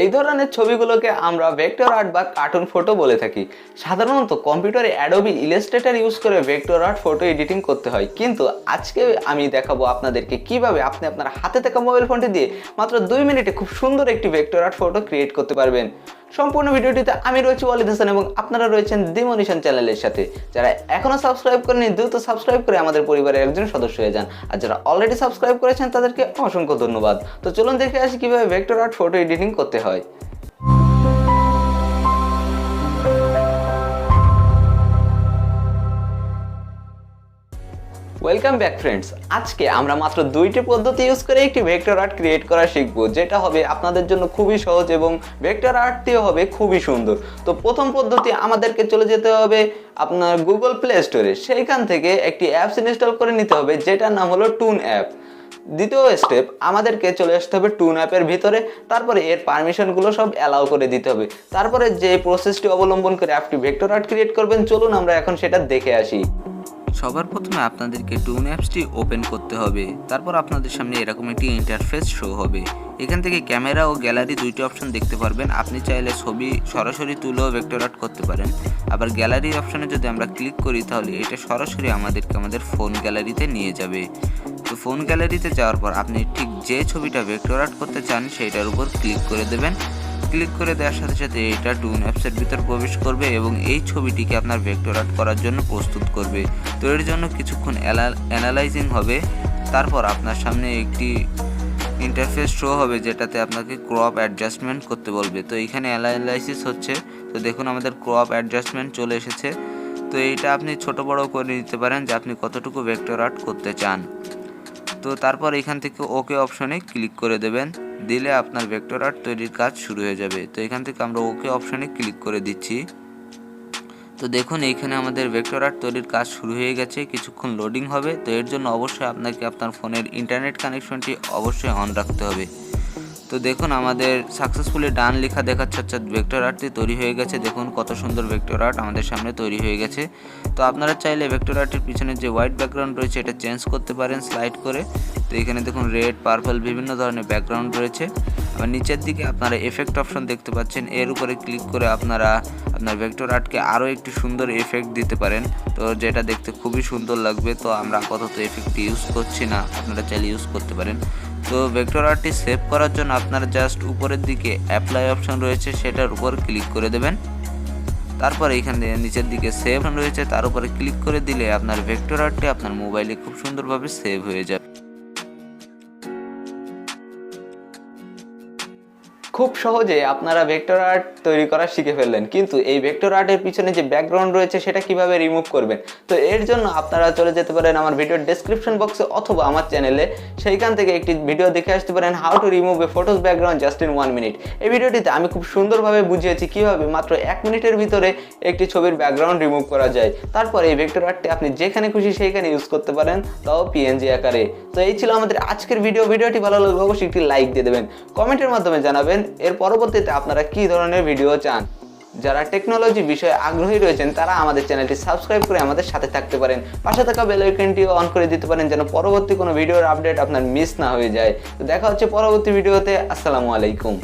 এই ধরনের ছবিগুলোকে আমরা ভেক্টর আর্ট বা কার্টুন ফটো বলে থাকি। সাধারণত কম্পিউটারে অ্যাডোবি ইলাস্ট্রেটর ইউজ করে ভেক্টর আর্ট ফটো এডিটিং করতে হয়, কিন্তু আজকে আমি দেখাবো আপনাদেরকে কিভাবে আপনি আপনার হাতে থাকা মোবাইল ফোনটি দিয়ে মাত্র 2 মিনিটে খুব সুন্দর একটি ভেক্টর আর্ট ফটো ক্রিয়েট করতে পারবেন। সম্পূর্ণ ভিডিওটিতে আমি রয়েছি ওয়ালিদ হাসান এবং আপনারা রয়েছেন দি মনিশন চ্যানেলের সাথে। যারা এখনো সাবস্ক্রাইব করেনি দ্রুত সাবস্ক্রাইব করে আমাদের পরিবারের একজন সদস্য হয়ে যান, আর যারা অলরেডি সাবস্ক্রাইব করেছেন তাদেরকে অসংখ্য ধন্যবাদ। তো চলুন দেখে আসি কিভাবে ভেক্টর আর্ট ফটো এডিটিং করতে হয়। Welcome back friends. আজকে আমরা মাত্র 2টি পদ্ধতি ইউজ করে একটি ভেক্টর আর্ট ক্রিয়েট করা শিখব, যেটা হবে আপনাদের জন্য খুবই সহজ এবং ভেক্টর আর্টটিও হবে খুবই সুন্দর। তো প্রথম পদ্ধতি, আমাদেরকে চলে যেতে হবে আপনার গুগল প্লে স্টোরে। সেইখান থেকে একটি অ্যাপস ইনস্টল করে নিতে হবে, যেটার নাম হলো টুন অ্যাপ। দ্বিতীয় স্টেপ, আমাদেরকে চলে আসতে হবে টুন অ্যাপের ভিতরে। তারপরে এর পারমিশনগুলো সব অ্যালাউ করে দিতে হবে। তারপরে যে প্রসেসটি অবলম্বন করে আপনি ভেক্টর আর্ট ক্রিয়েট করবেন, চলুন আমরা এখন সেটা দেখে আসি। সবার প্রথমে আপনাদেরকে টুন অ্যাপসটি ওপেন করতে হবে। তারপর আপনাদের সামনে এরকম একটি ইন্টারফেস শো হবে। এখান থেকে ক্যামেরা ও গ্যালারি দুইটি অপশন দেখতে পারবেন। আপনি চাইলে ছবি সরাসরি তুলেও ভেক্টর আর্ট করতে পারেন। আবার গ্যালারি অপশনে যদি আমরা ক্লিক করি, তাহলে এটা সরাসরি আমাদেরকে আমাদের ফোন গ্যালারিতে নিয়ে যাবে। তো ফোন গ্যালারিতে যাওয়ার পর আপনি ঠিক যে ছবিটা ভেক্টর আর্ট করতে চান সেইটার উপর ক্লিক করে দেবেন। ক্লিক করে দেওয়ার সাথে সাথে এটা টুন অ্যাপসের ভিতর প্রবেশ করবে এবং এই ছবিটিকে আপনার ভেক্টর আর্ট করার জন্য প্রস্তুত করবে। তো এর জন্য কিছুক্ষণ অ্যানালাইজিং হবে। তারপর আপনার সামনে একটি ইন্টারফেস শো হবে, যেটাতে আপনাকে ক্রপ অ্যাডজাস্টমেন্ট করতে বলবে। তো এইখানে অ্যানালাইসিস হচ্ছে। তো দেখুন আমাদের ক্রপ অ্যাডজাস্টমেন্ট চলে এসেছে। তো এইটা আপনি ছোট বড় করে নিতে পারেন যে আপনি কতটুকু ভেক্টর আর্ট করতে চান। তো তারপর এখান থেকে ওকে অপশনে ক্লিক করে দেবেন। দিলে আপনার ভেক্টর আর্ট তৈরির কাজ শুরু হয়ে যাবে। তো এখান থেকে আমরা ওকে অপশনে ক্লিক করে দিচ্ছি। তো দেখুন এইখানে আমাদের ভেক্টর আর্ট তৈরির কাজ শুরু হয়ে গেছে। কিছুক্ষণ লোডিং হবে। তো এর জন্য অবশ্যই আপনাকে আপনার ফোনের ইন্টারনেট কানেকশনটি অবশ্যই অন রাখতে হবে। তো দেখুন আমাদের সাকসেসফুলি ডান লেখা দেখাচ্ছে, অর্থাৎ ভেক্টর আর্টটি তৈরি হয়ে গেছে। দেখুন কত সুন্দর ভেক্টর আর্ট আমাদের সামনে তৈরি হয়ে গেছে। তো আপনারা চাইলে ভেক্টর আর্টের পিছনে যে হোয়াইট ব্যাকগ্রাউন্ড রয়েছে এটা চেঞ্জ করতে পারেন স্লাইড করে। তো এখানে দেখুন রেড, পার্পল বিভিন্ন ধরনের ব্যাকগ্রাউন্ড রয়েছে। আবার নিচের দিকে আপনারা এফেক্ট অপশন দেখতে পাচ্ছেন। এর উপরে ক্লিক করে আপনারা আপনার ভেক্টর আর্টকে আরও একটু সুন্দর এফেক্ট দিতে পারেন, তো যেটা দেখতে খুবই সুন্দর লাগবে। তো আমরা আপাতত এফেক্টটি ইউজ করছি না, আপনারা চাইলে ইউজ করতে পারেন। তো ভেক্টর আর্টটি সেভ করার জন্য আপনারা জাস্ট উপরের দিকে অ্যাপ্লাই অপশন রয়েছে, সেটার উপর ক্লিক করে দেবেন। তারপর এইখানে নিচের দিকে সেভ রয়েছে, তার উপরে ক্লিক করে দিলে আপনার ভেক্টর আর্টটি আপনার মোবাইলে খুব সুন্দরভাবে সেভ হয়ে যাবে। খুব সহজে আপনারা ভেক্টর আর্ট তৈরি করা শিখে ফেললেন, কিন্তু এই ভেক্টর আর্টের পিছনে যে ব্যাকগ্রাউন্ড রয়েছে সেটা কিভাবে রিমুভ করবেন। তো এর জন্য আপনারা চলে যেতে পারেন আমার ভিডিওর ডেসক্রিপশন বক্সে অথবা আমার চ্যানেলে। সেইখান থেকে একটি ভিডিও দেখে আসতে পারেন, how to remove A photos background just in 1 minute. এই ভিডিওটিতে আমি খুব সুন্দরভাবে বুঝিয়েছি কিভাবে মাত্র 1 মিনিটের ভিতরে একটি ছবির ব্যাকগ্রাউন্ড রিমুভ করা যায়। তারপর এই ভেক্টর আর্টটি আপনি যেখানে খুশি সেইখানে ইউজ করতে পারেন, তাও পিএনজি আকারে। তো এই ছিল আমাদের আজকের ভিডিওটি ভালো লাগলে অবশ্যই একটি লাইক দিয়ে দেবেন, কমেন্টের মাধ্যমে জানাবেন এর পরবর্তীতে আপনারা কি ধরনের ভিডিও চান। যারা টেকনোলজি বিষয়ে আগ্রহী রয়েছেন তারা আমাদের চ্যানেলটি সাবস্ক্রাইব করে আমাদের সাথে থাকতে পারেন। পাশে থাকা বেল আইকনটিও অন করে দিতে পারেন, যেন পরবর্তী কোনো ভিডিওর আপডেট আপনার মিস না হয়ে যায়। তো দেখা হচ্ছে পরবর্তী ভিডিওতে। আসসালামু আলাইকুম।